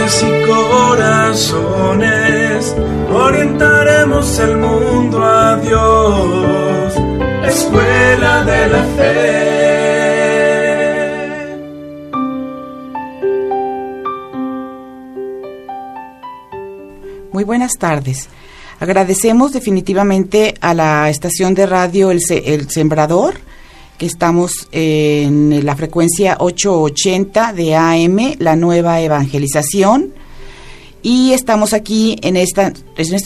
mentes y corazones, orientaremos el mundo a Dios. Escuela de la Fe. Muy buenas tardes. Agradecemos definitivamente a la estación de radio El Sembrador, que estamos en la frecuencia 880 de AM, la nueva evangelización, y estamos aquí en este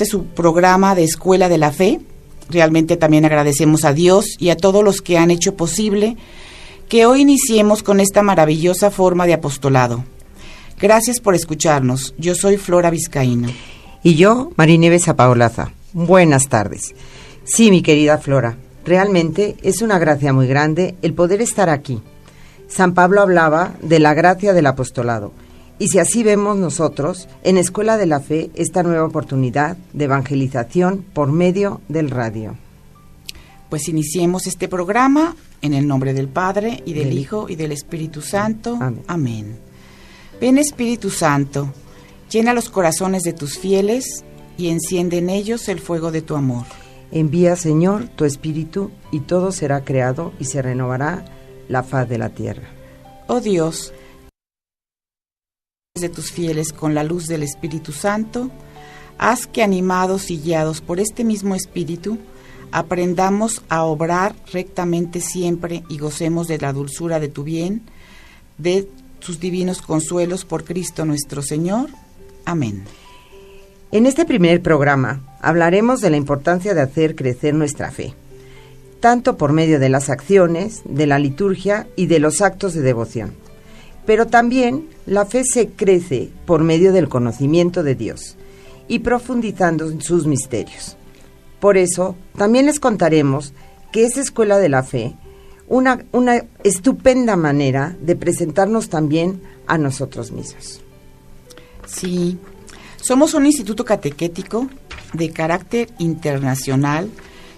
su programa de Escuela de la Fe. Realmente también agradecemos a Dios y a todos los que han hecho posible que hoy iniciemos con esta maravillosa forma de apostolado. Gracias por escucharnos. Yo soy Flora Vizcaíno. Y yo, Marinieves Apaolaza. Buenas tardes. Sí, mi querida Flora, realmente es una gracia muy grande el poder estar aquí. San Pablo hablaba de la gracia del apostolado. Y si así vemos nosotros, en Escuela de la Fe, esta nueva oportunidad de evangelización por medio del radio. Pues iniciemos este programa en el nombre del Padre, y del Hijo, y del Espíritu Santo. Amén. Amén. Ven, Espíritu Santo, llena los corazones de tus fieles y enciende en ellos el fuego de tu amor. Envía, Señor, tu Espíritu, y todo será creado y se renovará la faz de la tierra. Oh Dios, de tus fieles con la luz del Espíritu Santo, haz que, animados y guiados por este mismo Espíritu, aprendamos a obrar rectamente siempre y gocemos de la dulzura de tu bien, de tus divinos consuelos por Cristo nuestro Señor. Amén. En este primer programa hablaremos de la importancia de hacer crecer nuestra fe, tanto por medio de las acciones, de la liturgia y de los actos de devoción. Pero también la fe se crece por medio del conocimiento de Dios y profundizando en sus misterios. Por eso, también les contaremos que es Escuela de la Fe una estupenda manera de presentarnos también a nosotros mismos. Sí, somos un instituto catequético de carácter internacional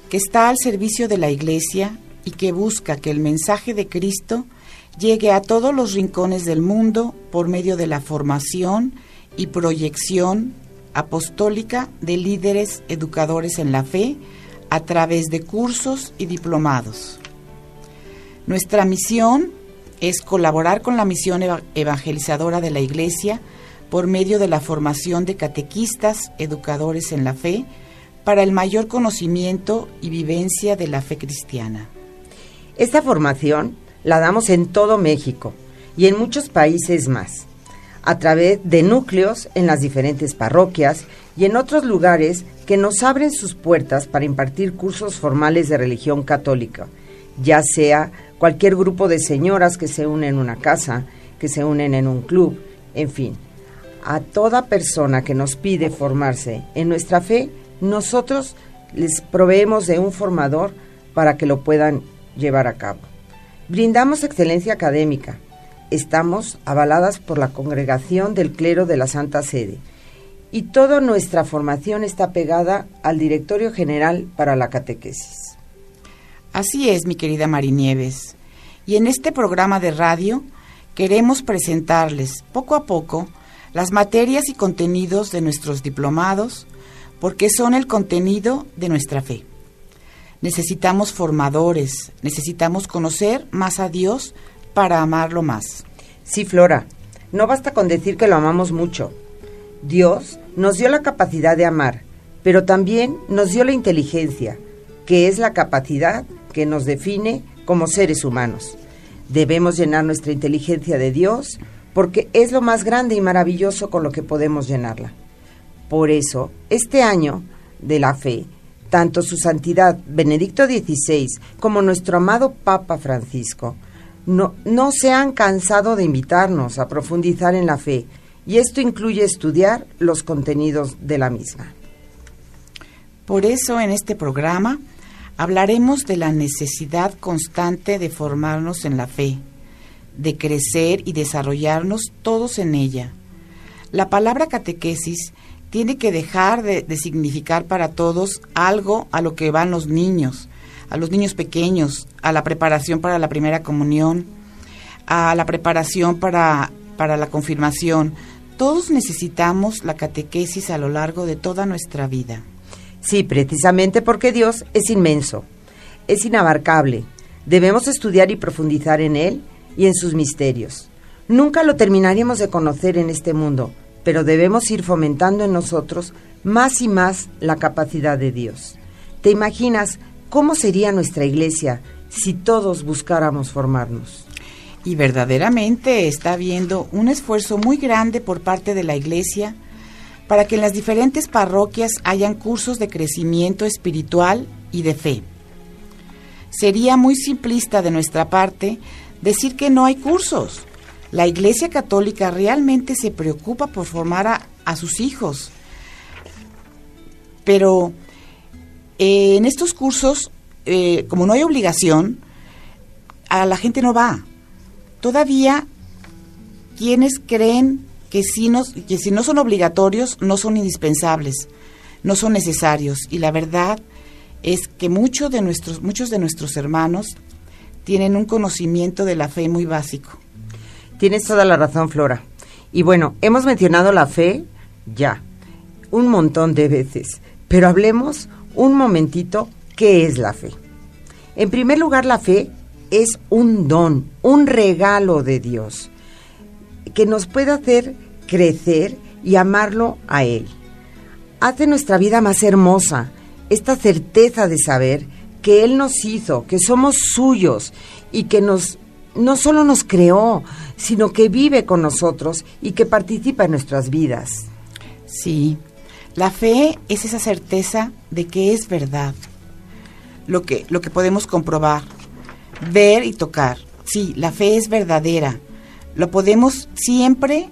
que está al servicio de la Iglesia y que busca que el mensaje de Cristo llegue a todos los rincones del mundo por medio de la formación y proyección apostólica de líderes educadores en la fe a través de cursos y diplomados. Nuestra misión es colaborar con la misión evangelizadora de la Iglesia por medio de la formación de catequistas, educadores en la fe, para el mayor conocimiento y vivencia de la fe cristiana. Esta formación la damos en todo México y en muchos países más, a través de núcleos en las diferentes parroquias y en otros lugares que nos abren sus puertas para impartir cursos formales de religión católica, ya sea cualquier grupo de señoras que se unen en una casa, que se unen en un club, en fin. A toda persona que nos pide formarse en nuestra fe, nosotros les proveemos de un formador para que lo puedan llevar a cabo. Brindamos excelencia académica. Estamos avaladas por la Congregación del Clero de la Santa Sede y toda nuestra formación está pegada al Directorio General para la Catequesis. Así es, mi querida Marinieves. Y en este programa de radio queremos presentarles poco a poco las materias y contenidos de nuestros diplomados, porque son el contenido de nuestra fe. Necesitamos formadores, necesitamos conocer más a Dios para amarlo más. Sí, Flora, no basta con decir que lo amamos mucho. Dios nos dio la capacidad de amar, pero también nos dio la inteligencia, que es la capacidad que nos define como seres humanos. Debemos llenar nuestra inteligencia de Dios, porque es lo más grande y maravilloso con lo que podemos llenarla. Por eso, este año de la fe, tanto su santidad Benedicto XVI como nuestro amado Papa Francisco no se han cansado de invitarnos a profundizar en la fe, y esto incluye estudiar los contenidos de la misma. Por eso, en este programa hablaremos de la necesidad constante de formarnos en la fe, de crecer y desarrollarnos todos en ella. La palabra catequesis tiene que dejar de significar para todos algo a lo que van los niños pequeños, a la preparación para la primera comunión, a la preparación para la confirmación. Todos necesitamos la catequesis a lo largo de toda nuestra vida. Sí, precisamente porque Dios es inmenso, es inabarcable. Debemos estudiar y profundizar en Él y en sus misterios. Nunca lo terminaríamos de conocer en este mundo, pero debemos ir fomentando en nosotros más y más la capacidad de Dios. ¿Te imaginas cómo sería nuestra iglesia si todos buscáramos formarnos? Y verdaderamente está habiendo un esfuerzo muy grande por parte de la iglesia para que en las diferentes parroquias hayan cursos de crecimiento espiritual y de fe. Sería muy simplista de nuestra parte decir que no hay cursos. La Iglesia Católica realmente se preocupa por formar a sus hijos. Pero en estos cursos, como no hay obligación, a la gente no va. Todavía quienes creen que si no son obligatorios, no son indispensables, no son necesarios. Y la verdad es que muchos de nuestros hermanos tienen un conocimiento de la fe muy básico. Tienes toda la razón, Flora. Y bueno, hemos mencionado la fe ya un montón de veces, pero hablemos un momentito qué es la fe. En primer lugar, la fe es un don, un regalo de Dios, que nos puede hacer crecer y amarlo a Él. Hace nuestra vida más hermosa, esta certeza de saber que Él nos hizo, que somos suyos y que no solo nos creó, sino que vive con nosotros y que participa en nuestras vidas. Sí, la fe es esa certeza de que es verdad, lo que podemos comprobar, ver y tocar. Sí, la fe es verdadera, lo podemos siempre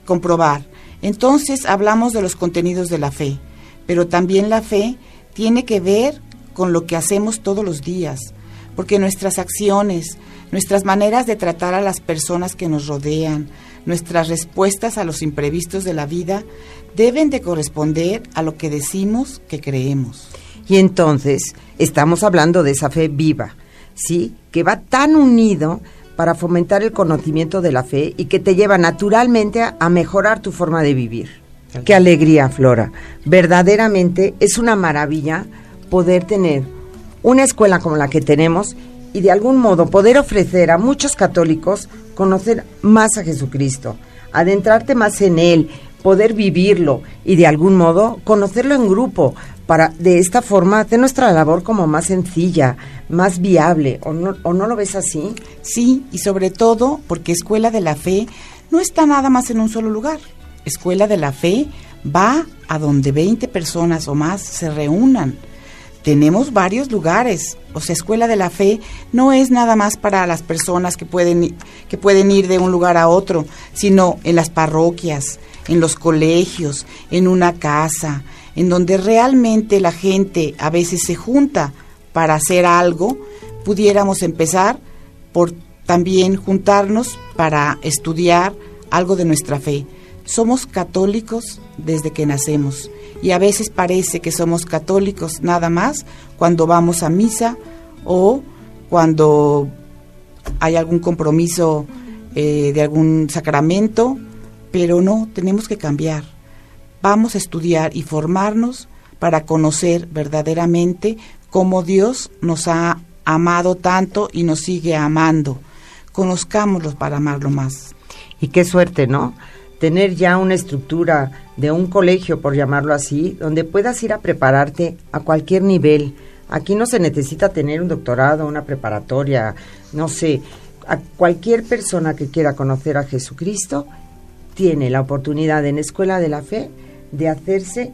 comprobar. Entonces hablamos de los contenidos de la fe, pero también la fe tiene que ver con lo que hacemos todos los días, porque nuestras acciones, nuestras maneras de tratar a las personas que nos rodean, nuestras respuestas a los imprevistos de la vida, deben de corresponder a lo que decimos que creemos. Y entonces estamos hablando de esa fe viva, ¿sí? Que va tan unido para fomentar el conocimiento de la fe y que te lleva naturalmente a mejorar tu forma de vivir. ¡Qué alegría, Flora! Verdaderamente es una maravilla poder tener una escuela como la que tenemos y de algún modo poder ofrecer a muchos católicos conocer más a Jesucristo, adentrarte más en Él, poder vivirlo y de algún modo conocerlo en grupo, para de esta forma hacer nuestra labor como más sencilla, más viable. ¿O no lo ves así? Sí, y sobre todo porque Escuela de la Fe no está nada más en un solo lugar. Escuela de la Fe va a donde 20 personas o más se reúnan. Tenemos varios lugares, o sea, Escuela de la Fe no es nada más para las personas que pueden ir de un lugar a otro, sino en las parroquias, en los colegios, en una casa, en donde realmente la gente a veces se junta para hacer algo. Pudiéramos empezar por también juntarnos para estudiar algo de nuestra fe. Somos católicos desde que nacemos y a veces parece que somos católicos nada más cuando vamos a misa o cuando hay algún compromiso de algún sacramento, pero no, tenemos que cambiar. Vamos a estudiar y formarnos para conocer verdaderamente cómo Dios nos ha amado tanto y nos sigue amando. Conozcámoslo para amarlo más. Y qué suerte, ¿no? Tener ya una estructura de un colegio, por llamarlo así, donde puedas ir a prepararte a cualquier nivel. Aquí no se necesita tener un doctorado, una preparatoria, no sé. A cualquier persona que quiera conocer a Jesucristo tiene la oportunidad en Escuela de la Fe de hacerse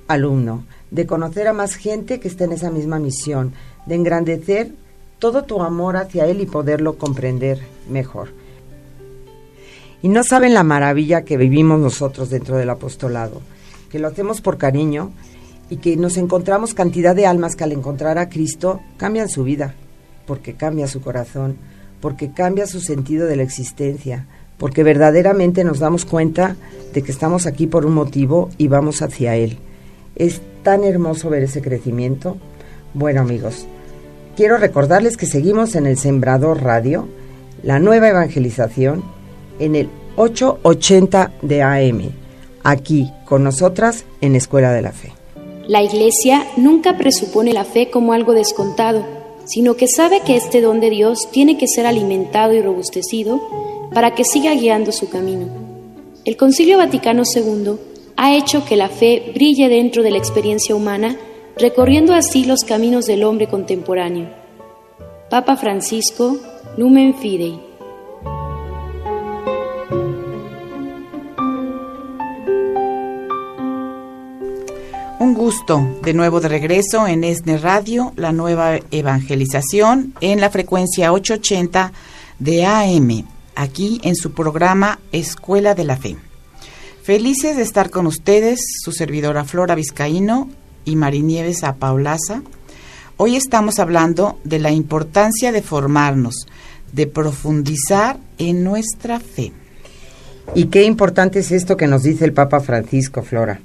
alumno, de conocer a más gente que está en esa misma misión, de engrandecer todo tu amor hacia Él y poderlo comprender mejor. Y no saben la maravilla que vivimos nosotros dentro del apostolado, que lo hacemos por cariño y que nos encontramos cantidad de almas que al encontrar a Cristo cambian su vida, porque cambia su corazón, porque cambia su sentido de la existencia, porque verdaderamente nos damos cuenta de que estamos aquí por un motivo y vamos hacia Él. Es tan hermoso ver ese crecimiento. Bueno, amigos, quiero recordarles que seguimos en el Sembrador Radio, la nueva evangelización, en el 880 de AM, aquí con nosotras en Escuela de la Fe. La Iglesia nunca presupone la fe como algo descontado, sino que sabe que este don de Dios tiene que ser alimentado y robustecido para que siga guiando su camino. El Concilio Vaticano II ha hecho que la fe brille dentro de la experiencia humana, recorriendo así los caminos del hombre contemporáneo. Papa Francisco, Lumen Fidei. Un gusto de nuevo de regreso en ESNE Radio, la nueva evangelización en la frecuencia 880 de AM, aquí en su programa Escuela de la Fe. Felices de estar con ustedes, su servidora Flora Vizcaíno y Marinieves Apaulaza. Hoy estamos hablando de la importancia de formarnos, de profundizar en nuestra fe. Y qué importante es esto que nos dice el Papa Francisco, Flora.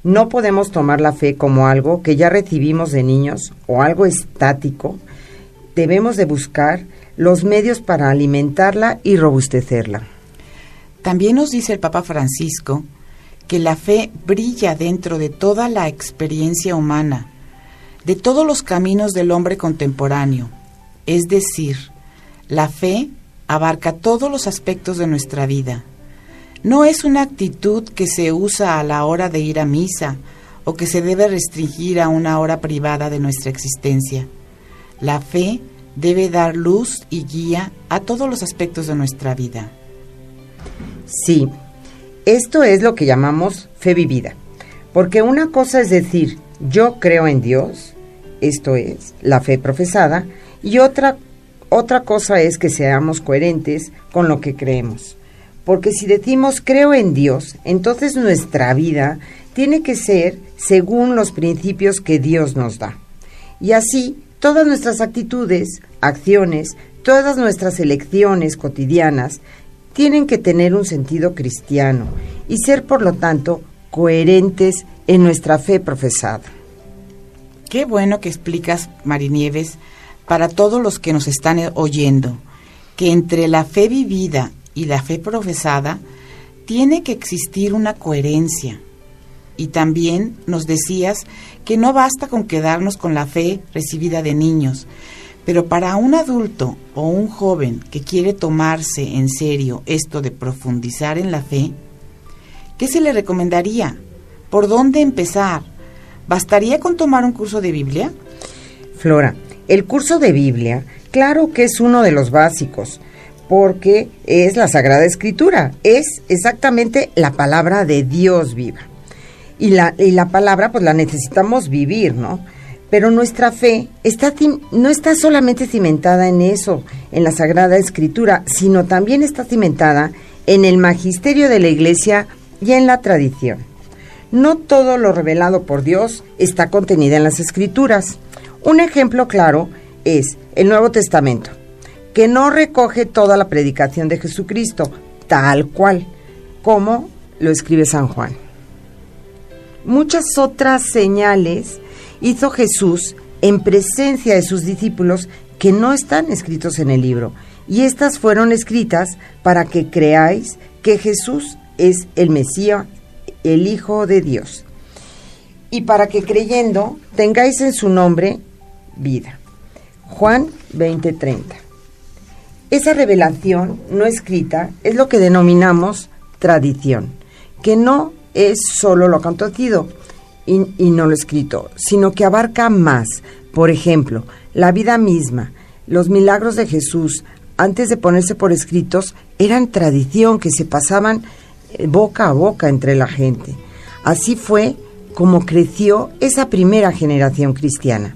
No podemos tomar la fe como algo que ya recibimos de niños o algo estático. Debemos de buscar los medios para alimentarla y robustecerla. También nos dice el Papa Francisco que la fe brilla dentro de toda la experiencia humana, de todos los caminos del hombre contemporáneo. Es decir, la fe abarca todos los aspectos de nuestra vida. No es una actitud que se usa a la hora de ir a misa o que se debe restringir a una hora privada de nuestra existencia. La fe debe dar luz y guía a todos los aspectos de nuestra vida. Sí, esto es lo que llamamos fe vivida, porque una cosa es decir, yo creo en Dios, esto es, la fe profesada, y otra cosa es que seamos coherentes con lo que creemos. Porque si decimos creo en Dios, entonces nuestra vida tiene que ser según los principios que Dios nos da. Y así, todas nuestras actitudes, acciones, todas nuestras elecciones cotidianas tienen que tener un sentido cristiano y ser, por lo tanto, coherentes en nuestra fe profesada. Qué bueno que explicas, Marinieves, para todos los que nos están oyendo, que entre la fe vivida y la fe profesada tiene que existir una coherencia. Y también nos decías que no basta con quedarnos con la fe recibida de niños, pero para un adulto o un joven que quiere tomarse en serio esto de profundizar en la fe, ¿qué se le recomendaría? ¿Por dónde empezar? ¿Bastaría con tomar un curso de Biblia? Flora, el curso de Biblia, claro que es uno de los básicos, porque es la Sagrada Escritura, es exactamente la palabra de Dios viva. Y la palabra pues la necesitamos vivir, ¿no? Pero nuestra fe no está solamente cimentada en eso, en la Sagrada Escritura, sino también está cimentada en el magisterio de la Iglesia y en la tradición. No todo lo revelado por Dios está contenido en las Escrituras. Un ejemplo claro es el Nuevo Testamento, que no recoge toda la predicación de Jesucristo, tal cual, como lo escribe San Juan. Muchas otras señales hizo Jesús en presencia de sus discípulos que no están escritos en el libro, y estas fueron escritas para que creáis que Jesús es el Mesías, el Hijo de Dios, y para que creyendo tengáis en su nombre vida. Juan 20:30. Esa revelación no escrita es lo que denominamos tradición, que no es solo lo acontecido y no lo escrito, sino que abarca más. Por ejemplo, la vida misma, los milagros de Jesús, antes de ponerse por escritos, eran tradición que se pasaban boca a boca entre la gente. Así fue como creció esa primera generación cristiana.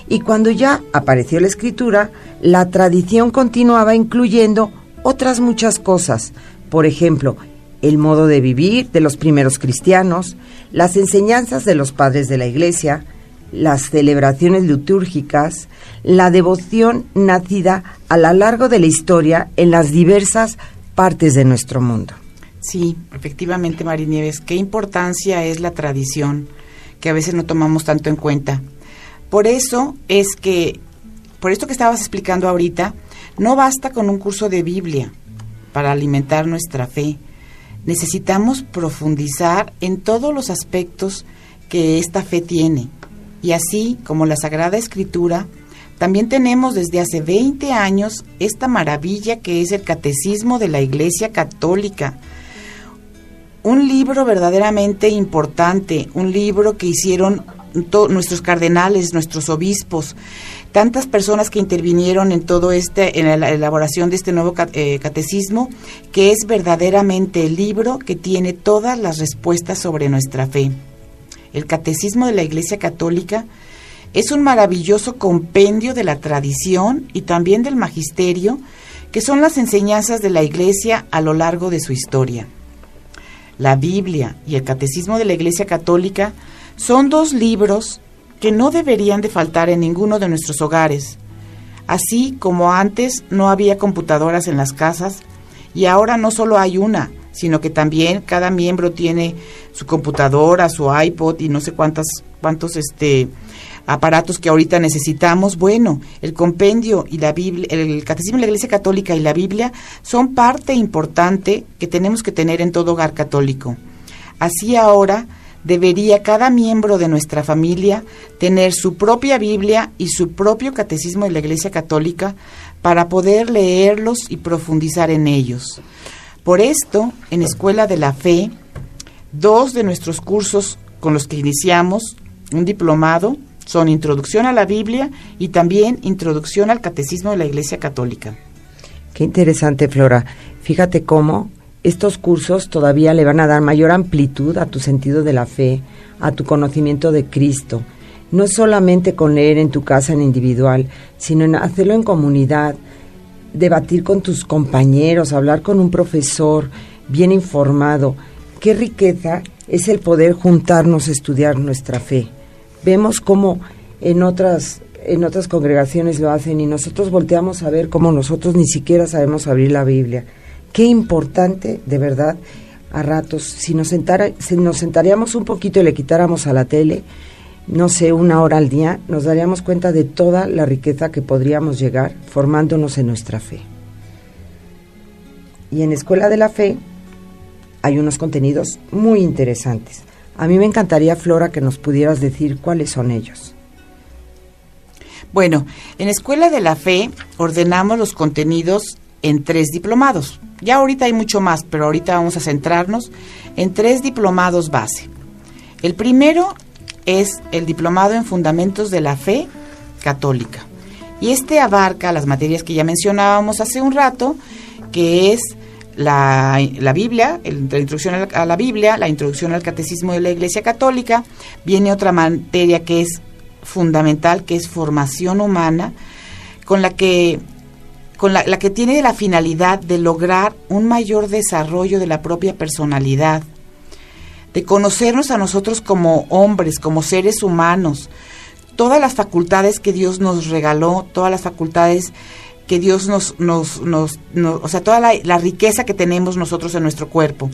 Y cuando ya apareció la Escritura, la tradición continuaba incluyendo otras muchas cosas. Por ejemplo, el modo de vivir de los primeros cristianos, las enseñanzas de los padres de la Iglesia, las celebraciones litúrgicas, la devoción nacida a lo largo de la historia en las diversas partes de nuestro mundo. Sí, efectivamente, Marinieves, qué importancia es la tradición, que a veces no tomamos tanto en cuenta. Por esto que estabas explicando ahorita, no basta con un curso de Biblia para alimentar nuestra fe, necesitamos profundizar en todos los aspectos que esta fe tiene. Y así como la Sagrada Escritura, también tenemos desde hace 20 años esta maravilla que es el Catecismo de la Iglesia Católica. Un libro verdaderamente importante, un libro que hicieron nuestros cardenales, nuestros obispos, tantas personas que intervinieron en todo en la elaboración de este nuevo catecismo, que es verdaderamente el libro que tiene todas las respuestas sobre nuestra fe. El Catecismo de la Iglesia Católica es un maravilloso compendio de la tradición y también del magisterio, que son las enseñanzas de la Iglesia a lo largo de su historia. La Biblia y el Catecismo de la Iglesia Católica son dos libros que no deberían de faltar en ninguno de nuestros hogares. Así como antes no había computadoras en las casas, y ahora no solo hay una, sino que también cada miembro tiene su computadora, su iPod y no sé cuántos aparatos que ahorita necesitamos. Bueno, el compendio y la Biblia, el Catecismo de la Iglesia Católica y la Biblia son parte importante que tenemos que tener en todo hogar católico. Así ahora debería cada miembro de nuestra familia tener su propia Biblia y su propio Catecismo de la Iglesia Católica para poder leerlos y profundizar en ellos. Por esto, en Escuela de la Fe, 2 de nuestros cursos con los que iniciamos un diplomado son Introducción a la Biblia y también Introducción al Catecismo de la Iglesia Católica. Qué interesante, Flora. Fíjate cómo estos cursos todavía le van a dar mayor amplitud a tu sentido de la fe, a tu conocimiento de Cristo. No es solamente con leer en tu casa en individual, sino en hacerlo en comunidad, debatir con tus compañeros, hablar con un profesor bien informado. Qué riqueza es el poder juntarnos a estudiar nuestra fe. Vemos cómo en otras congregaciones lo hacen y nosotros volteamos a ver cómo nosotros ni siquiera sabemos abrir la Biblia. Qué importante, de verdad, a ratos, si nos sentaríamos un poquito y le quitáramos a la tele, no sé, 1 hora al día, nos daríamos cuenta de toda la riqueza que podríamos llegar formándonos en nuestra fe. Y en Escuela de la Fe hay unos contenidos muy interesantes. A mí me encantaría, Flora, que nos pudieras decir cuáles son ellos. Bueno, en Escuela de la Fe ordenamos los contenidos en 3 diplomados. Ya ahorita hay mucho más, pero ahorita vamos a centrarnos en 3 diplomados base. El primero es el diplomado en Fundamentos de la Fe Católica. Y este abarca las materias que ya mencionábamos hace un rato, que es la Biblia, la introducción a la Biblia, la introducción al Catecismo de la Iglesia Católica. Viene otra materia que es fundamental, que es formación humana, con la que tiene la finalidad de lograr un mayor desarrollo de la propia personalidad, de conocernos a nosotros como hombres, como seres humanos, todas las facultades que Dios nos regaló, todas las facultades que Dios o sea, toda la riqueza que tenemos nosotros en nuestro cuerpo,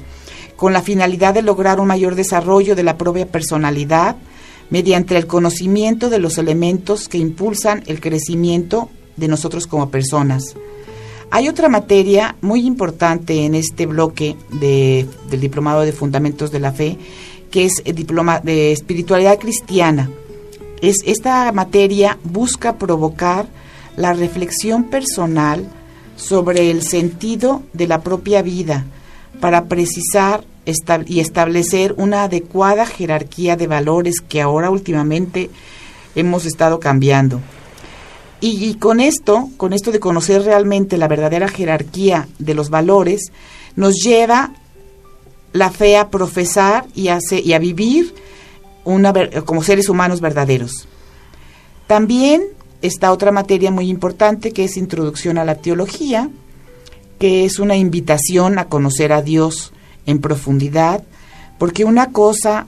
con la finalidad de lograr un mayor desarrollo de la propia personalidad mediante el conocimiento de los elementos que impulsan el crecimiento de nosotros como personas. Hay otra materia muy importante en este bloque del Diplomado de Fundamentos de la Fe, que es el Diploma de Espiritualidad Cristiana. Esta materia busca provocar la reflexión personal sobre el sentido de la propia vida para precisar y establecer una adecuada jerarquía de valores que ahora últimamente hemos estado cambiando. Y con esto de conocer realmente la verdadera jerarquía de los valores, nos lleva la fe a profesar y a vivir como seres humanos verdaderos. También está otra materia muy importante que es Introducción a la Teología, que es una invitación a conocer a Dios en profundidad, porque una cosa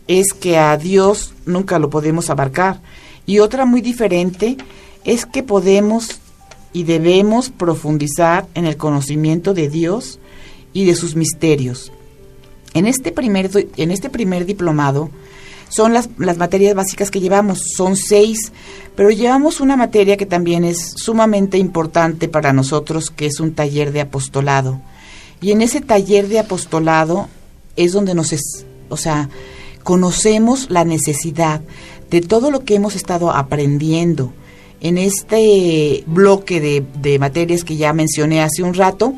es que a Dios nunca lo podemos abarcar, y otra muy diferente es que podemos y debemos profundizar en el conocimiento de Dios y de sus misterios. En este primer diplomado son las materias básicas que llevamos, son 6, pero llevamos una materia que también es sumamente importante para nosotros, que es un taller de apostolado. Y en ese taller de apostolado es donde conocemos la necesidad de todo lo que hemos estado aprendiendo en este bloque de materias que ya mencioné hace un rato.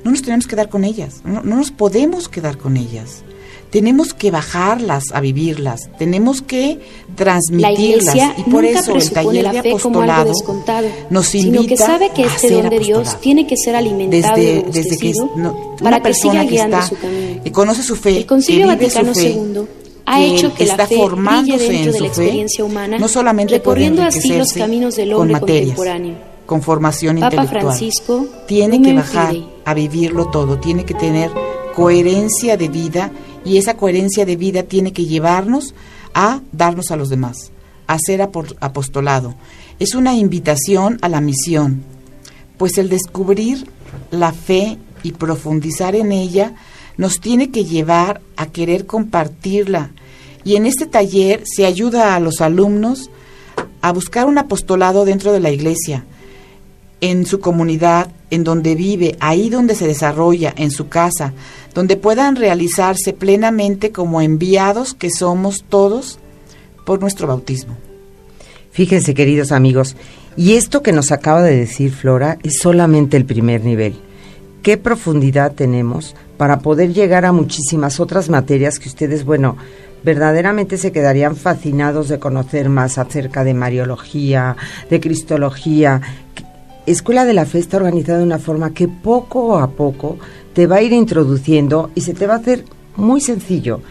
No nos tenemos que quedar con ellas, no nos podemos quedar con ellas. Tenemos que bajarlas a vivirlas, tenemos que transmitirlas, y por eso el taller de apostolado nos invita sino que sabe que este don de Dios tiene que ser alimentado y robustecido para que siga guiando su camino. Que conoce su fe, el Concilio que vive Vaticano su fe, II ha hecho que la fe brille dentro de la experiencia humana, no solamente recorriendo así los caminos del hombre contemporáneo. Con formación Papa intelectual. Francisco Tiene que bajar a vivirlo todo, tiene que tener coherencia de vida, y esa coherencia de vida tiene que llevarnos a darnos a los demás, a hacer apostolado. Es una invitación a la misión, pues el descubrir la fe y profundizar en ella nos tiene que llevar a querer compartirla. Y en este taller se ayuda a los alumnos a buscar un apostolado dentro de la iglesia, en su comunidad, en donde vive, ahí donde se desarrolla, en su casa, donde puedan realizarse plenamente como enviados que somos todos por nuestro bautismo. Fíjense, queridos amigos, y esto que nos acaba de decir Flora es solamente el primer nivel. ¿Qué profundidad tenemos para poder llegar a muchísimas otras materias que ustedes, verdaderamente se quedarían fascinados de conocer más acerca de Mariología, de Cristología? Escuela de la Fe está organizada de una forma que poco a poco te va a ir introduciendo y se te va a hacer muy sencillo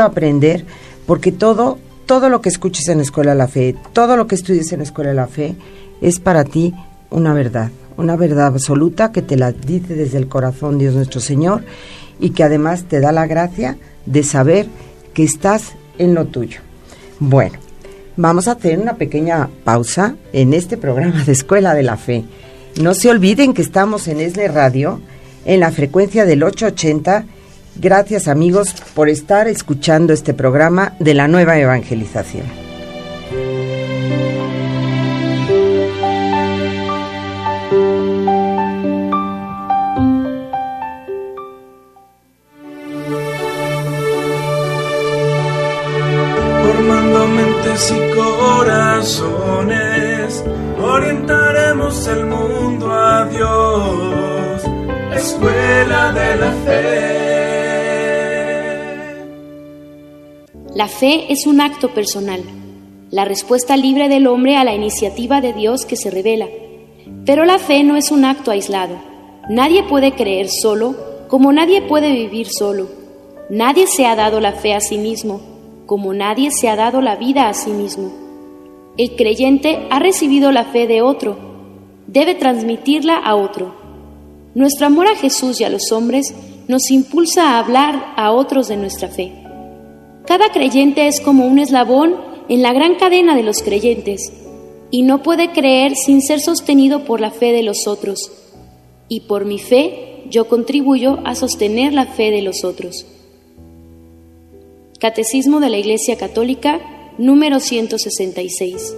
aprender, porque todo lo que escuches en la Escuela de la Fe, todo lo que estudies en la Escuela de la Fe, es para ti una verdad absoluta que te la dice desde el corazón Dios nuestro Señor, y que además te da la gracia de saber que estás en lo tuyo. Bueno, vamos a hacer una pequeña pausa en este programa de Escuela de la Fe. No se olviden que estamos en ESNE Radio, en la frecuencia del 880. Gracias, amigos, por estar escuchando este programa de la nueva evangelización. Formando mentes y corazones, orientaremos el mundo a Dios. Escuela de la Fe. La fe es un acto personal, la respuesta libre del hombre a la iniciativa de Dios que se revela. Pero la fe no es un acto aislado. Nadie puede creer solo, como nadie puede vivir solo. Nadie se ha dado la fe a sí mismo, como nadie se ha dado la vida a sí mismo. El creyente ha recibido la fe de otro, debe transmitirla a otro. Nuestro amor a Jesús y a los hombres nos impulsa a hablar a otros de nuestra fe. Cada creyente es como un eslabón en la gran cadena de los creyentes, y no puede creer sin ser sostenido por la fe de los otros. Y por mi fe, yo contribuyo a sostener la fe de los otros. Catecismo de la Iglesia Católica, número 166.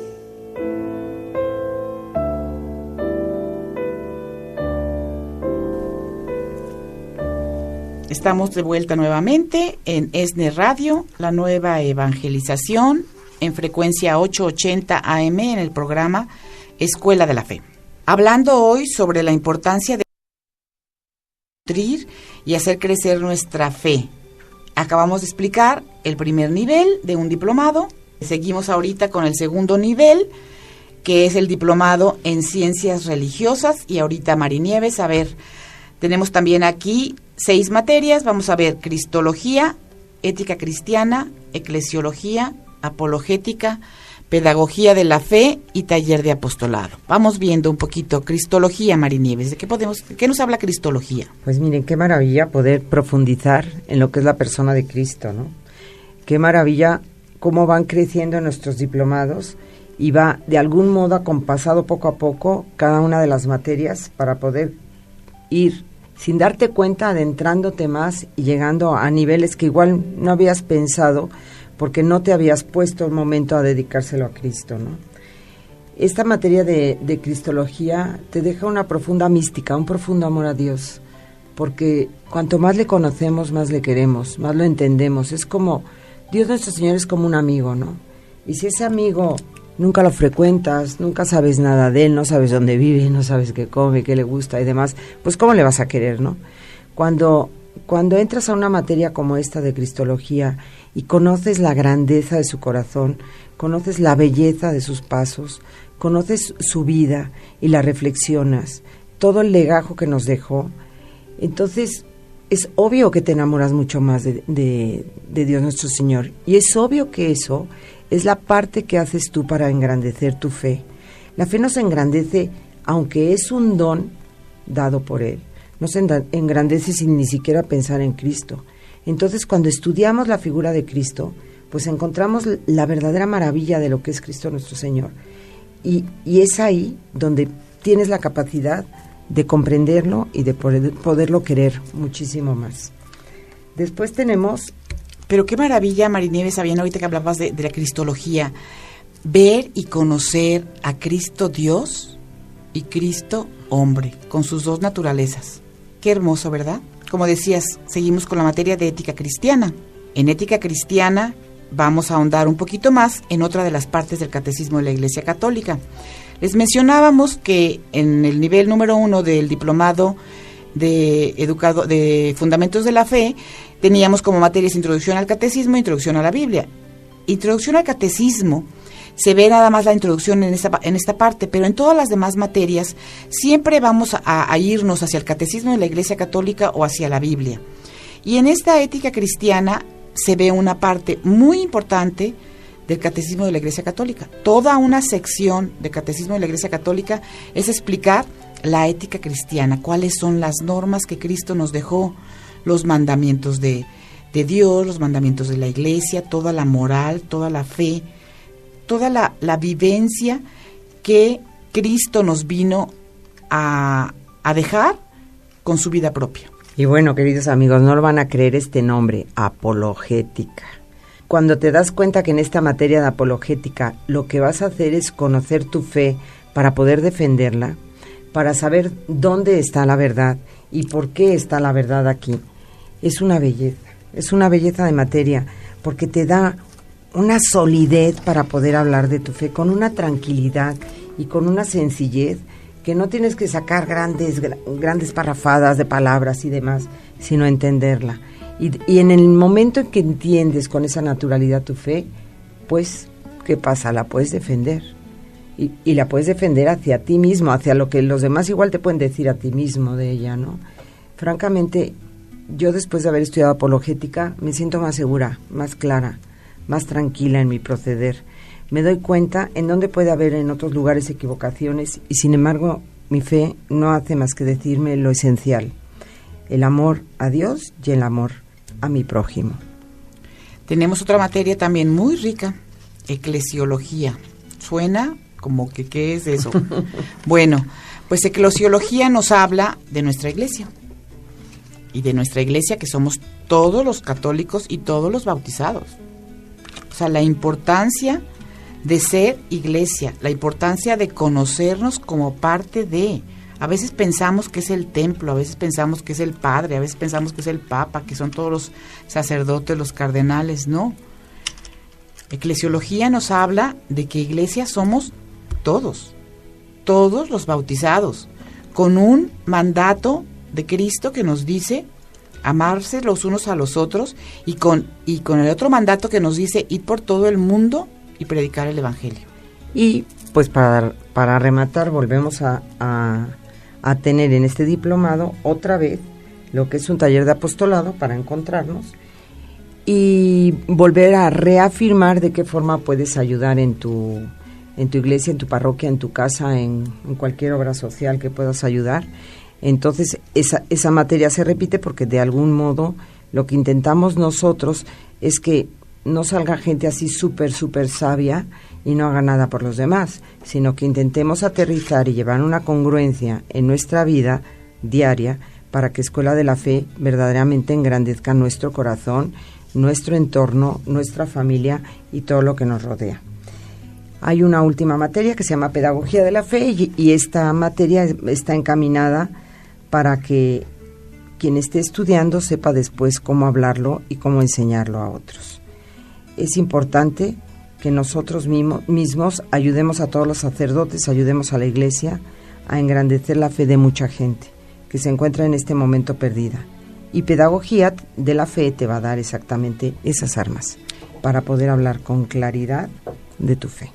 Estamos de vuelta nuevamente en ESNE Radio, la nueva evangelización, en frecuencia 880 AM, en el programa Escuela de la Fe. Hablando hoy sobre la importancia de nutrir y hacer crecer nuestra fe. Acabamos de explicar el primer nivel de un diplomado. Seguimos ahorita con el segundo nivel, que es el diplomado en Ciencias Religiosas. Y ahorita, Mari Nieves, a ver, tenemos también aquí 6 materias. Vamos a ver Cristología, Ética Cristiana, Eclesiología, Apologética, Pedagogía de la Fe y Taller de Apostolado. Vamos viendo un poquito Cristología, Mari Nieves. ¿De qué nos habla Cristología? Pues miren, qué maravilla poder profundizar en lo que es la persona de Cristo, ¿no? Qué maravilla cómo van creciendo nuestros diplomados, y va de algún modo acompasado poco a poco cada una de las materias para poder ir, sin darte cuenta, adentrándote más y llegando a niveles que igual no habías pensado, porque no te habías puesto un momento a dedicárselo a Cristo, ¿no? Esta materia de Cristología te deja una profunda mística, un profundo amor a Dios, porque cuanto más le conocemos, más le queremos, más lo entendemos. Es como, Dios nuestro Señor es como un amigo, ¿no? Y si ese amigo nunca lo frecuentas, nunca sabes nada de él, no sabes dónde vive, no sabes qué come, qué le gusta y demás, pues ¿cómo le vas a querer, no? Cuando entras a una materia como esta de Cristología y conoces la grandeza de su corazón, conoces la belleza de sus pasos, conoces su vida y la reflexionas, todo el legajo que nos dejó, entonces es obvio que te enamoras mucho más de Dios nuestro Señor. Y es obvio que eso es la parte que haces tú para engrandecer tu fe. La fe nos engrandece, aunque es un don dado por Él. Nos engrandece sin ni siquiera pensar en Cristo. Entonces, cuando estudiamos la figura de Cristo, pues encontramos la verdadera maravilla de lo que es Cristo nuestro Señor. Y es ahí donde tienes la capacidad de comprenderlo y de poderlo querer muchísimo más. Después tenemos... Pero qué maravilla, Marinieves, Sabiana, ahorita que hablabas de la cristología, ver y conocer a Cristo Dios y Cristo hombre, con sus dos naturalezas. Qué hermoso, ¿verdad? Como decías, seguimos con la materia de ética cristiana. En ética cristiana vamos a ahondar un poquito más en otra de las partes del Catecismo de la Iglesia Católica. Les mencionábamos que en el nivel número 1 del diplomado de Fundamentos de la Fe, teníamos como materias Introducción al Catecismo e Introducción a la Biblia. Introducción al Catecismo, se ve nada más la introducción en esta parte, pero en todas las demás materias siempre vamos a irnos hacia el Catecismo de la Iglesia Católica o hacia la Biblia. Y en esta ética cristiana se ve una parte muy importante del Catecismo de la Iglesia Católica. Toda una sección del Catecismo de la Iglesia Católica es explicar la ética cristiana, cuáles son las normas que Cristo nos dejó, los mandamientos de Dios, los mandamientos de la Iglesia, toda la moral, toda la fe, toda la vivencia que Cristo nos vino a dejar con su vida propia. Y bueno, queridos amigos, no lo van a creer este nombre, apologética. Cuando te das cuenta que en esta materia de apologética lo que vas a hacer es conocer tu fe para poder defenderla, para saber dónde está la verdad y por qué está la verdad aquí, es una belleza de materia, porque te da una solidez para poder hablar de tu fe con una tranquilidad y con una sencillez que no tienes que sacar grandes parrafadas de palabras y demás, sino entenderla. Y en el momento en que entiendes con esa naturalidad tu fe, pues, ¿qué pasa? La puedes defender. Y la puedes defender hacia ti mismo, hacia lo que los demás igual te pueden decir a ti mismo de ella, ¿no? Francamente, yo después de haber estudiado apologética, me siento más segura, más clara, más tranquila en mi proceder. Me doy cuenta en dónde puede haber en otros lugares equivocaciones y sin embargo mi fe no hace más que decirme lo esencial, el amor a Dios y el amor a mi prójimo. Tenemos otra materia también muy rica, eclesiología. Suena como que ¿qué es eso? Bueno, pues eclesiología nos habla de nuestra iglesia. Y de nuestra iglesia que somos todos los católicos y todos los bautizados. O sea, la importancia de ser iglesia, la importancia de conocernos como parte de. A veces pensamos que es el templo, a veces pensamos que es el padre, a veces pensamos que es el papa, que son todos los sacerdotes, los cardenales, no. Eclesiología nos habla de que iglesia somos todos los bautizados, con un mandato de Cristo que nos dice amarse los unos a los otros y con el otro mandato que nos dice ir por todo el mundo y predicar el evangelio. Y pues para rematar volvemos a tener en este diplomado otra vez lo que es un taller de apostolado para encontrarnos y volver a reafirmar de qué forma puedes ayudar en tu iglesia, en tu parroquia, en tu casa, en cualquier obra social que puedas ayudar. Entonces esa materia se repite porque de algún modo lo que intentamos nosotros es que no salga gente así súper sabia y no haga nada por los demás, sino que intentemos aterrizar y llevar una congruencia en nuestra vida diaria para que Escuela de la Fe verdaderamente engrandezca nuestro corazón, nuestro entorno, nuestra familia y todo lo que nos rodea. Hay una última materia que se llama Pedagogía de la Fe y esta materia está encaminada para que quien esté estudiando sepa después cómo hablarlo y cómo enseñarlo a otros. Es importante que nosotros mismos ayudemos a todos los sacerdotes, ayudemos a la Iglesia a engrandecer la fe de mucha gente que se encuentra en este momento perdida. Y Pedagogía de la Fe te va a dar exactamente esas armas para poder hablar con claridad de tu fe.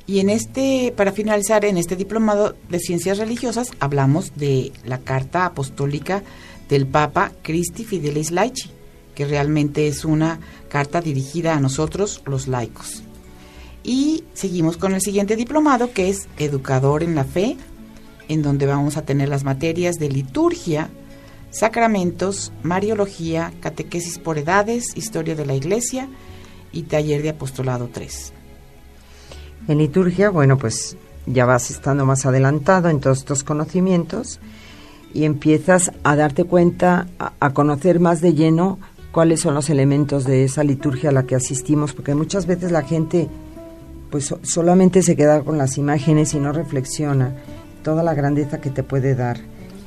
Y para finalizar, en este diplomado de Ciencias Religiosas hablamos de la carta apostólica del Papa Christi Fidelis Laici, que realmente es una carta dirigida a nosotros, los laicos. Y seguimos con el siguiente diplomado, que es Educador en la Fe, en donde vamos a tener las materias de liturgia, sacramentos, mariología, catequesis por edades, historia de la Iglesia y taller de apostolado 3. En liturgia, bueno, pues ya vas estando más adelantado en todos estos conocimientos y empiezas a darte cuenta, a conocer más de lleno cuáles son los elementos de esa liturgia a la que asistimos, porque muchas veces la gente pues solamente se queda con las imágenes y no reflexiona toda la grandeza que te puede dar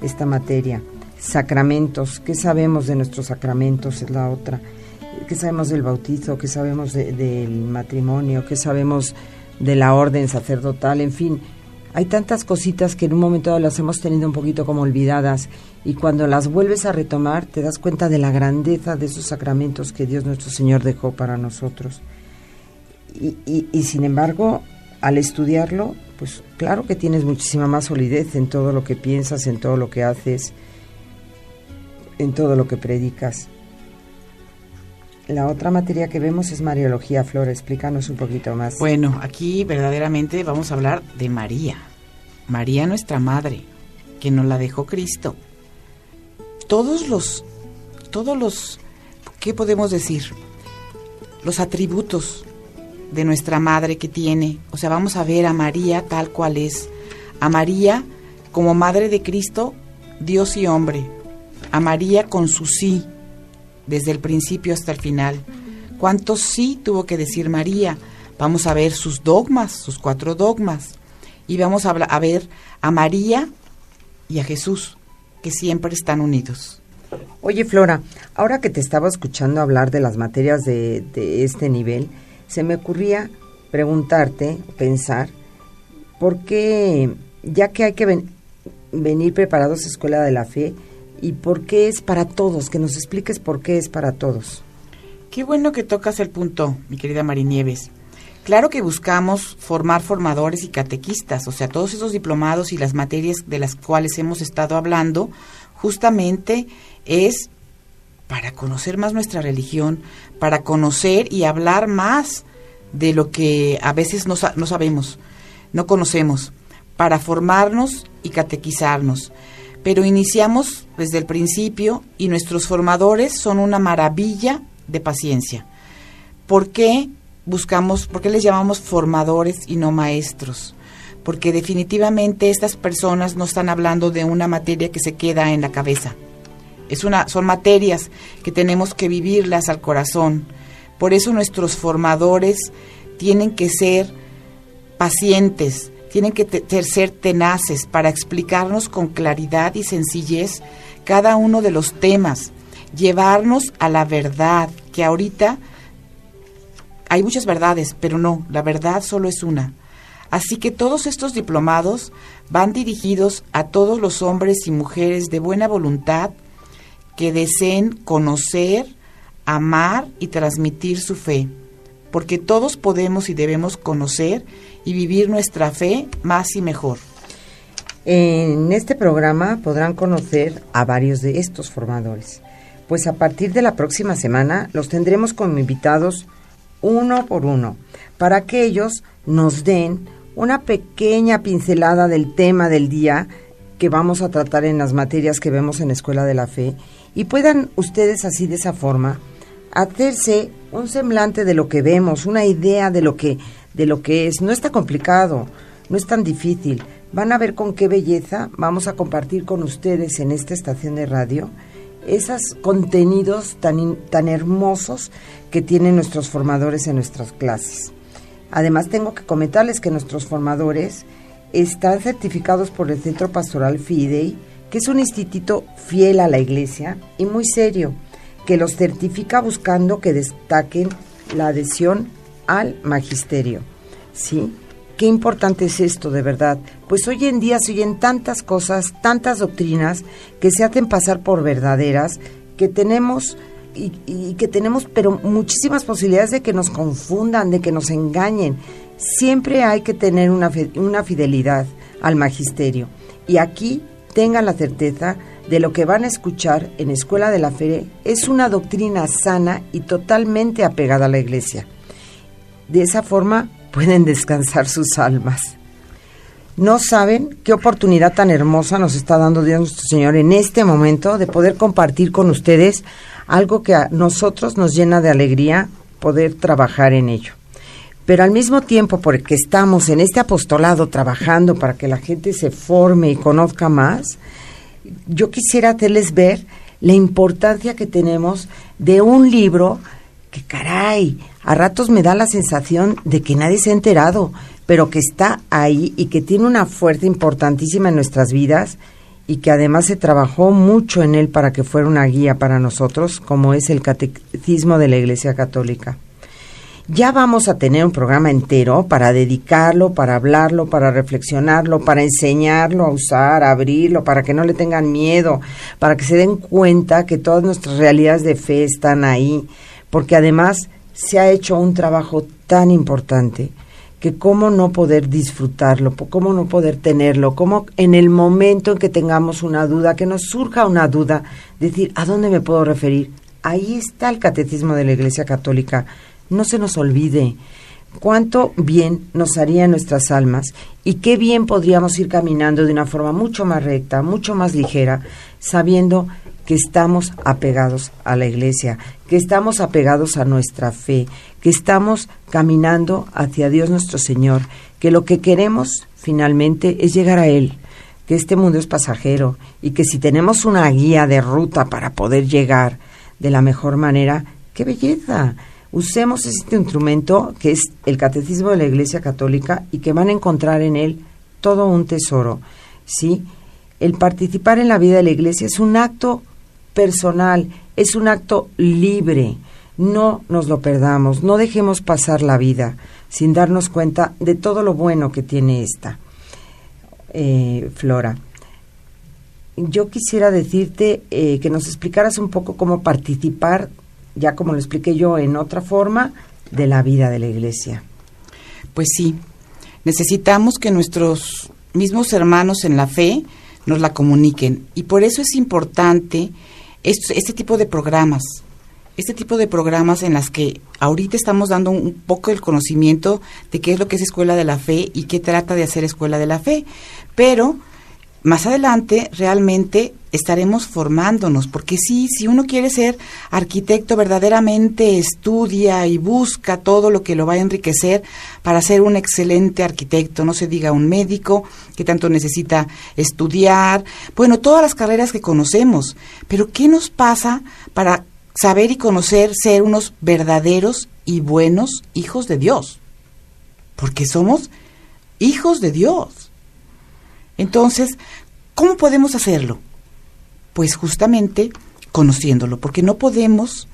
esta materia. Sacramentos, ¿qué sabemos de nuestros sacramentos? Es la otra. ¿Qué sabemos del bautizo? ¿Qué sabemos del matrimonio? ¿Qué sabemos de la orden sacerdotal? En fin, hay tantas cositas que en un momento dado las hemos tenido un poquito como olvidadas, y cuando las vuelves a retomar te das cuenta de la grandeza de esos sacramentos que Dios nuestro Señor dejó para nosotros. Y sin embargo, al estudiarlo, pues claro que tienes muchísima más solidez en todo lo que piensas, en todo lo que haces, en todo lo que predicas. La otra materia que vemos es Mariología. Flora, explícanos un poquito más. Bueno, aquí verdaderamente vamos a hablar de María. María, nuestra Madre, que nos la dejó Cristo. Todos los, ¿qué podemos decir? Los atributos de nuestra Madre que tiene. O sea, vamos a ver a María tal cual es. A María como Madre de Cristo, Dios y hombre. A María con su sí, desde el principio hasta el final. ¿Cuántos sí tuvo que decir María? Vamos a ver sus dogmas, sus 4 dogmas. Y vamos a ver a María y a Jesús, que siempre están unidos. Oye, Flora, ahora que te estaba escuchando hablar de las materias de este nivel, se me ocurría preguntarte, pensar, ¿por qué, ya que hay que venir preparados a Escuela de la Fe, y por qué es para todos? Que nos expliques por qué es para todos. Qué bueno que tocas el punto, mi querida Marinieves. Claro que buscamos formar formadores y catequistas, o sea, todos esos diplomados y las materias de las cuales hemos estado hablando, justamente es para conocer más nuestra religión, para conocer y hablar más de lo que a veces no sabemos, no conocemos, para formarnos y catequizarnos. Pero iniciamos desde el principio y nuestros formadores son una maravilla de paciencia. ¿Por qué les llamamos formadores y no maestros? Porque definitivamente estas personas no están hablando de una materia que se queda en la cabeza. Son materias que tenemos que vivirlas al corazón. Por eso nuestros formadores tienen que ser pacientes, tienen que ser tenaces para explicarnos con claridad y sencillez cada uno de los temas, llevarnos a la verdad, que ahorita hay muchas verdades, pero no, la verdad solo es una. Así que todos estos diplomados van dirigidos a todos los hombres y mujeres de buena voluntad que deseen conocer, amar y transmitir su fe, porque todos podemos y debemos conocer y vivir nuestra fe más y mejor. En este programa podrán conocer a varios de estos formadores, pues a partir de la próxima semana los tendremos como invitados uno por uno, para que ellos nos den una pequeña pincelada del tema del día que vamos a tratar en las materias que vemos en Escuela de la Fe, y puedan ustedes así de esa forma hacerse un semblante de lo que vemos, una idea de lo que es. No está complicado, no es tan difícil. Van a ver con qué belleza vamos a compartir con ustedes en esta estación de radio esos contenidos tan hermosos que tienen nuestros formadores en nuestras clases. Además, tengo que comentarles que nuestros formadores están certificados por el Centro Pastoral Fidei, que es un instituto fiel a la Iglesia y muy serio, que los certifica buscando que destaquen la adhesión al magisterio, ¿sí? Qué importante es esto, de verdad. Pues hoy en día se oyen tantas cosas, tantas doctrinas que se hacen pasar por verdaderas, que tenemos y que tenemos, pero muchísimas posibilidades de que nos confundan, de que nos engañen. Siempre hay que tener una fidelidad al magisterio. Y aquí tengan la certeza de lo que van a escuchar en Escuela de la Fe es una doctrina sana y totalmente apegada a la Iglesia. De esa forma pueden descansar sus almas. No saben qué oportunidad tan hermosa nos está dando Dios nuestro Señor en este momento de poder compartir con ustedes algo que a nosotros nos llena de alegría poder trabajar en ello. Pero al mismo tiempo, porque estamos en este apostolado trabajando para que la gente se forme y conozca más, yo quisiera hacerles ver la importancia que tenemos de un libro que, caray, a ratos me da la sensación de que nadie se ha enterado, pero que está ahí y que tiene una fuerza importantísima en nuestras vidas y que además se trabajó mucho en él para que fuera una guía para nosotros, como es el Catecismo de la Iglesia Católica. Ya vamos a tener un programa entero para dedicarlo, para hablarlo, para reflexionarlo, para enseñarlo a usar, a abrirlo, para que no le tengan miedo, para que se den cuenta que todas nuestras realidades de fe están ahí, porque además se ha hecho un trabajo tan importante que cómo no poder disfrutarlo, cómo no poder tenerlo, cómo en el momento en que tengamos una duda, que nos surja una duda, decir, ¿a dónde me puedo referir? Ahí está el Catecismo de la Iglesia Católica. No se nos olvide cuánto bien nos haría en nuestras almas y qué bien podríamos ir caminando de una forma mucho más recta, mucho más ligera, sabiendo que estamos apegados a la Iglesia, que estamos apegados a nuestra fe, que estamos caminando hacia Dios nuestro Señor, que lo que queremos finalmente es llegar a Él, que este mundo es pasajero y que si tenemos una guía de ruta para poder llegar de la mejor manera, ¡qué belleza! Usemos este instrumento que es el Catecismo de la Iglesia Católica y que van a encontrar en él todo un tesoro, ¿sí? El participar en la vida de la Iglesia es un acto personal, es un acto libre. No nos lo perdamos, no dejemos pasar la vida sin darnos cuenta de todo lo bueno que tiene esta. Flora, yo quisiera decirte que nos explicaras un poco cómo participar, ya como lo expliqué yo en otra forma, de la vida de la Iglesia. Pues sí, necesitamos que nuestros mismos hermanos en la fe nos la comuniquen, y por eso es importante este tipo de programas en las que ahorita estamos dando un poco el conocimiento de qué es lo que es Escuela de la Fe y qué trata de hacer Escuela de la Fe, pero más adelante realmente estaremos formándonos, porque sí, si uno quiere ser arquitecto, verdaderamente estudia y busca todo lo que lo va a enriquecer para ser un excelente arquitecto, no se diga un médico que tanto necesita estudiar, bueno, todas las carreras que conocemos, pero ¿qué nos pasa para saber y conocer ser unos verdaderos y buenos hijos de Dios? Porque somos hijos de Dios. Entonces, ¿cómo podemos hacerlo? Pues justamente conociéndolo, porque no podemos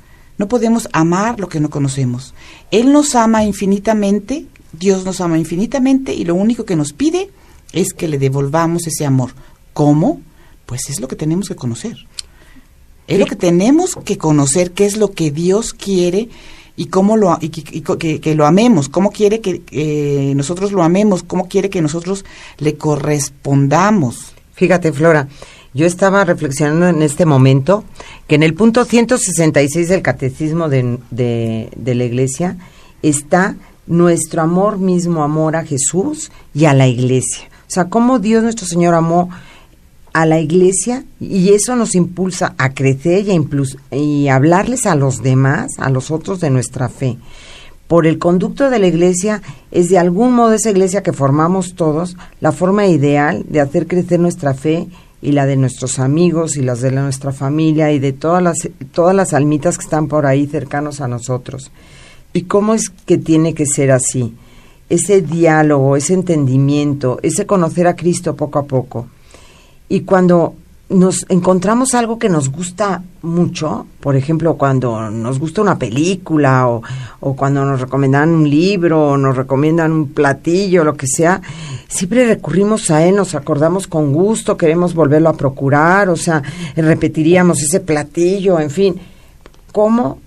amar lo que no conocemos. Él nos ama infinitamente, Dios nos ama infinitamente, y lo único que nos pide es que le devolvamos ese amor. ¿Cómo? Pues es lo que tenemos que conocer. Es lo que tenemos que conocer, qué es lo que Dios quiere y cómo que lo amemos, cómo quiere que nosotros lo amemos, cómo quiere que nosotros le correspondamos. Fíjate, Flora, yo estaba reflexionando en este momento que en el punto 166 del Catecismo de la Iglesia está nuestro amor a Jesús y a la Iglesia. O sea, cómo Dios nuestro Señor amó a la Iglesia, y eso nos impulsa a crecer y hablarles a los demás, a los otros de nuestra fe. Por el conducto de la Iglesia, es de algún modo esa Iglesia que formamos todos, la forma ideal de hacer crecer nuestra fe y la de nuestros amigos y las de nuestra familia y de todas las almitas que están por ahí cercanos a nosotros. ¿Y cómo es que tiene que ser así? Ese diálogo, ese entendimiento, ese conocer a Cristo poco a poco. Y cuando nos encontramos algo que nos gusta mucho, por ejemplo, cuando nos gusta una película o cuando nos recomiendan un libro o nos recomiendan un platillo, lo que sea, siempre recurrimos a él, nos acordamos con gusto, queremos volverlo a procurar, o sea, repetiríamos ese platillo, en fin. ¿Cómo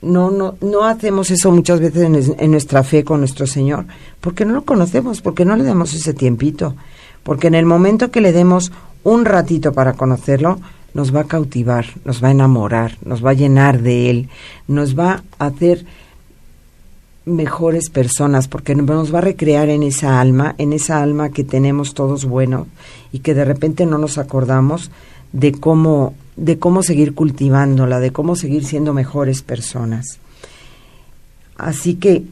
no hacemos eso muchas veces en nuestra fe con nuestro Señor? Porque no lo conocemos, porque no le damos ese tiempito, porque en el momento que le demos un ratito para conocerlo, nos va a cautivar, nos va a enamorar, nos va a llenar de él, nos va a hacer mejores personas, porque nos va a recrear en esa alma que tenemos todos buenos y que de repente no nos acordamos de cómo seguir cultivándola, de cómo seguir siendo mejores personas. Así que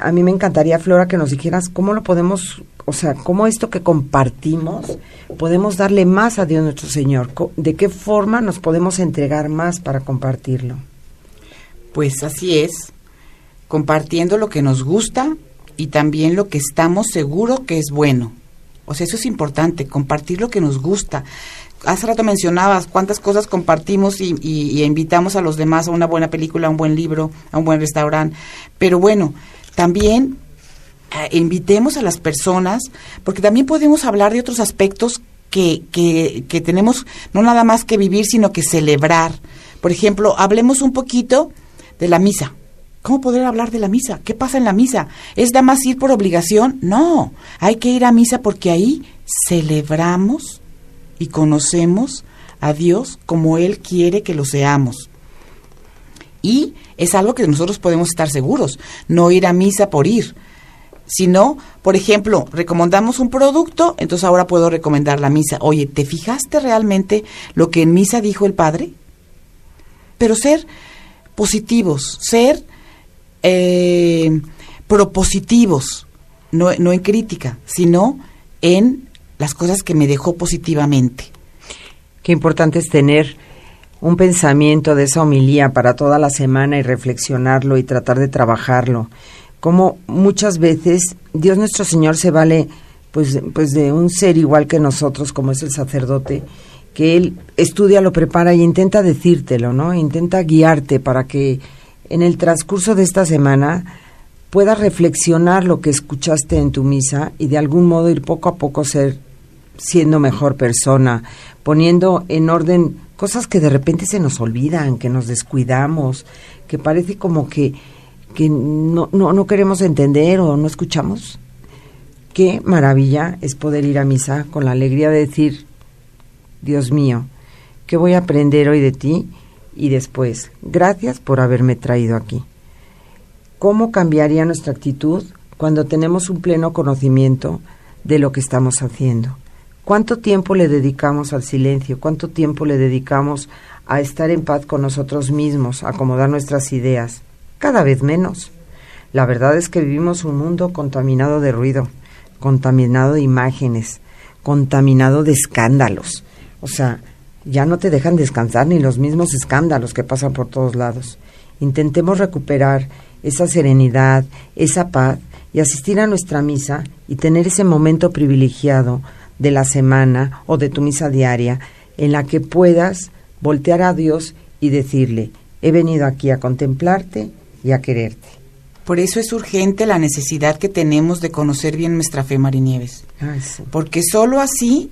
a mí me encantaría, Flora, que nos dijeras cómo lo podemos, o sea, cómo esto que compartimos podemos darle más a Dios nuestro Señor, de qué forma nos podemos entregar más para compartirlo. Pues así es, compartiendo lo que nos gusta y también lo que estamos seguros que es bueno. O sea, eso es importante, compartir lo que nos gusta. Hace rato mencionabas cuántas cosas compartimos y invitamos a los demás a una buena película, a un buen libro, a un buen restaurante. Pero bueno, también invitemos a las personas, porque también podemos hablar de otros aspectos que tenemos no nada más que vivir, sino que celebrar. Por ejemplo, hablemos un poquito de la misa. ¿Cómo poder hablar de la misa? ¿Qué pasa en la misa? ¿Es nada más ir por obligación? No, hay que ir a misa porque ahí celebramos y conocemos a Dios como Él quiere que lo seamos. Y es algo que nosotros podemos estar seguros, no ir a misa por ir, sino, por ejemplo, recomendamos un producto, entonces ahora puedo recomendar la misa. Oye, ¿te fijaste realmente lo que en misa dijo el Padre? Pero ser positivos, ser propositivos, no en crítica, sino en las cosas que me dejó positivamente. Qué importante es tener un pensamiento de esa homilía para toda la semana y reflexionarlo y tratar de trabajarlo. Como muchas veces Dios nuestro Señor se vale pues de un ser igual que nosotros, como es el sacerdote, que Él estudia, lo prepara y intenta decírtelo, ¿no? Intenta guiarte para que en el transcurso de esta semana puedas reflexionar lo que escuchaste en tu misa y de algún modo ir poco a poco siendo mejor persona, poniendo en orden cosas que de repente se nos olvidan, que nos descuidamos, que parece como que no queremos entender o no escuchamos. Qué maravilla es poder ir a misa con la alegría de decir: Dios mío, ¿qué voy a aprender hoy de ti? Y después, gracias por haberme traído aquí. ¿Cómo cambiaría nuestra actitud cuando tenemos un pleno conocimiento de lo que estamos haciendo? ¿Cuánto tiempo le dedicamos al silencio? ¿Cuánto tiempo le dedicamos a estar en paz con nosotros mismos, a acomodar nuestras ideas? Cada vez menos. La verdad es que vivimos un mundo contaminado de ruido, contaminado de imágenes, contaminado de escándalos. O sea, ya no te dejan descansar ni los mismos escándalos que pasan por todos lados. Intentemos recuperar esa serenidad, esa paz y asistir a nuestra misa y tener ese momento privilegiado de la semana o de tu misa diaria en la que puedas voltear a Dios y decirle: he venido aquí a contemplarte y a quererte. Por eso es urgente la necesidad que tenemos de conocer bien nuestra fe, Marinieves. Ay, sí. Porque solo así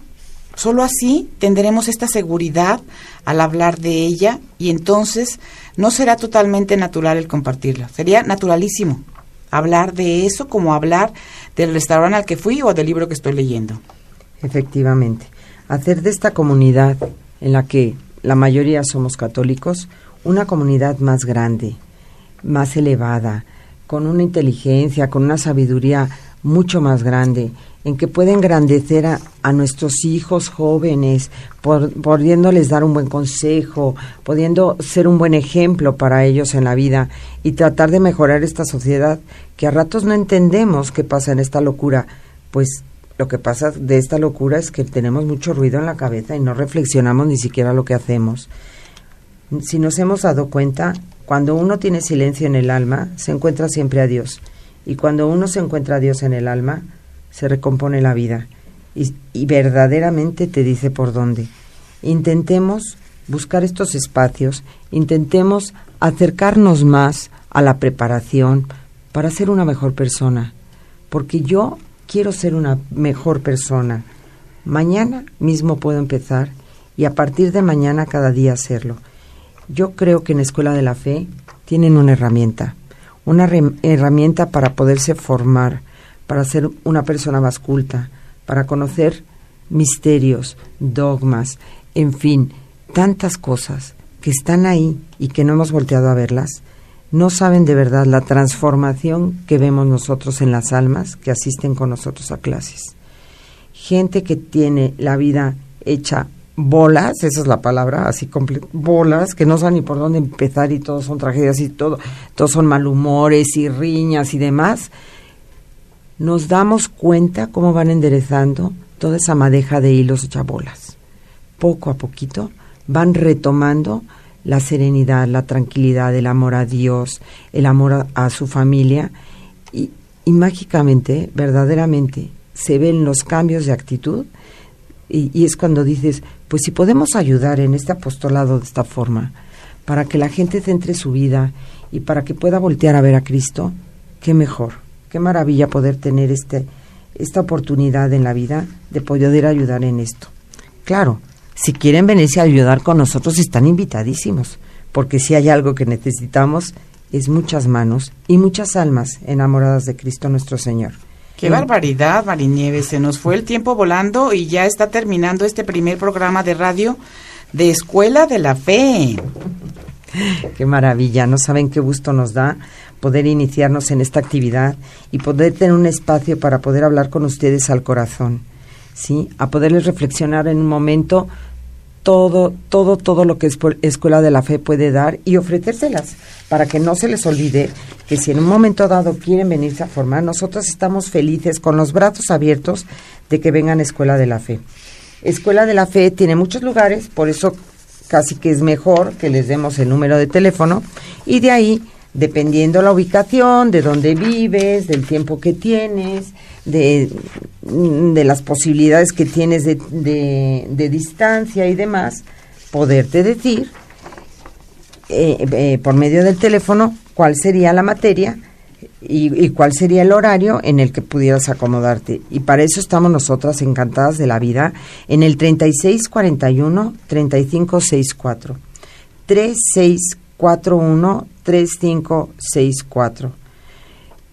tendremos esta seguridad al hablar de ella y entonces no será totalmente natural el compartirla. Sería naturalísimo hablar de eso como hablar del restaurante al que fui o del libro que estoy leyendo. Efectivamente. Hacer de esta comunidad, en la que la mayoría somos católicos, una comunidad más grande, más elevada, con una inteligencia, con una sabiduría mucho más grande, en que puede engrandecer a nuestros hijos jóvenes, pudiéndoles dar un buen consejo, pudiendo ser un buen ejemplo para ellos en la vida y tratar de mejorar esta sociedad que a ratos no entendemos qué pasa en esta locura. Pues lo que pasa de esta locura es que tenemos mucho ruido en la cabeza y no reflexionamos ni siquiera lo que hacemos. Si nos hemos dado cuenta, cuando uno tiene silencio en el alma, se encuentra siempre a Dios. Y cuando uno se encuentra a Dios en el alma, se recompone la vida. Y verdaderamente te dice por dónde. Intentemos buscar estos espacios, intentemos acercarnos más a la preparación para ser una mejor persona, porque yo quiero ser una mejor persona. Mañana mismo puedo empezar y a partir de mañana cada día hacerlo. Yo creo que en Escuela de la Fe tienen una herramienta para poderse formar, para ser una persona más culta, para conocer misterios, dogmas, en fin, tantas cosas que están ahí y que no hemos volteado a verlas. No saben de verdad la transformación que vemos nosotros en las almas que asisten con nosotros a clases. Gente que tiene la vida hecha bolas, esa es la palabra, así bolas, que no saben ni por dónde empezar y todos son tragedias y todos son malhumores y riñas y demás. Nos damos cuenta cómo van enderezando toda esa madeja de hilos hecha bolas. Poco a poquito van retomando la serenidad, la tranquilidad, el amor a Dios, el amor a su familia y mágicamente, verdaderamente, se ven los cambios de actitud y es cuando dices, pues si podemos ayudar en este apostolado de esta forma, para que la gente centre su vida y para que pueda voltear a ver a Cristo, qué mejor, qué maravilla poder tener esta oportunidad en la vida de poder ayudar en esto. Claro, si quieren venirse a ayudar con nosotros están invitadísimos, porque si hay algo que necesitamos es muchas manos y muchas almas enamoradas de Cristo nuestro Señor. ¡Qué barbaridad, Marinieves! Se nos fue el tiempo volando y ya está terminando este primer programa de radio de Escuela de la Fe. ¡Qué maravilla! No saben qué gusto nos da poder iniciarnos en esta actividad y poder tener un espacio para poder hablar con ustedes al corazón, ¿sí? A poderles reflexionar en un momento todo lo que Escuela de la Fe puede dar y ofrecérselas para que no se les olvide que si en un momento dado quieren venirse a formar, nosotros estamos felices con los brazos abiertos de que vengan a Escuela de la Fe. Escuela de la Fe tiene muchos lugares, por eso casi que es mejor que les demos el número de teléfono y de ahí, dependiendo la ubicación, de dónde vives, del tiempo que tienes, de las posibilidades que tienes de distancia y demás, poderte decir por medio del teléfono cuál sería la materia y cuál sería el horario en el que pudieras acomodarte. Y para eso estamos nosotras encantadas de la vida en el 3641-3564. 3641-3564.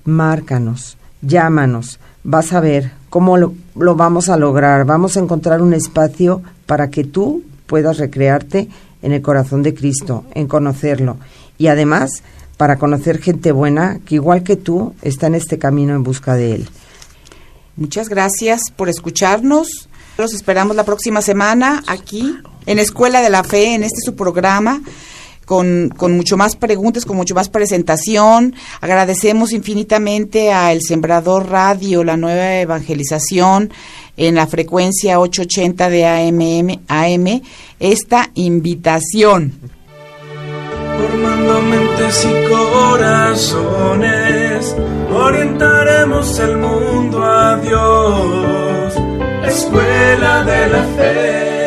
Márcanos, llámanos, vas a ver cómo lo vamos a lograr. Vamos a encontrar un espacio para que tú puedas recrearte en el corazón de Cristo, en conocerlo. Y además, para conocer gente buena que igual que tú está en este camino en busca de Él. Muchas gracias por escucharnos. Los esperamos la próxima semana aquí en Escuela de la Fe, en este su programa, con mucho más preguntas, con mucho más presentación. Agradecemos infinitamente a El Sembrador Radio, la nueva evangelización en la frecuencia 880 de AM, esta invitación. Formando mentes y corazones, orientaremos el mundo a Dios. Escuela de la Fe.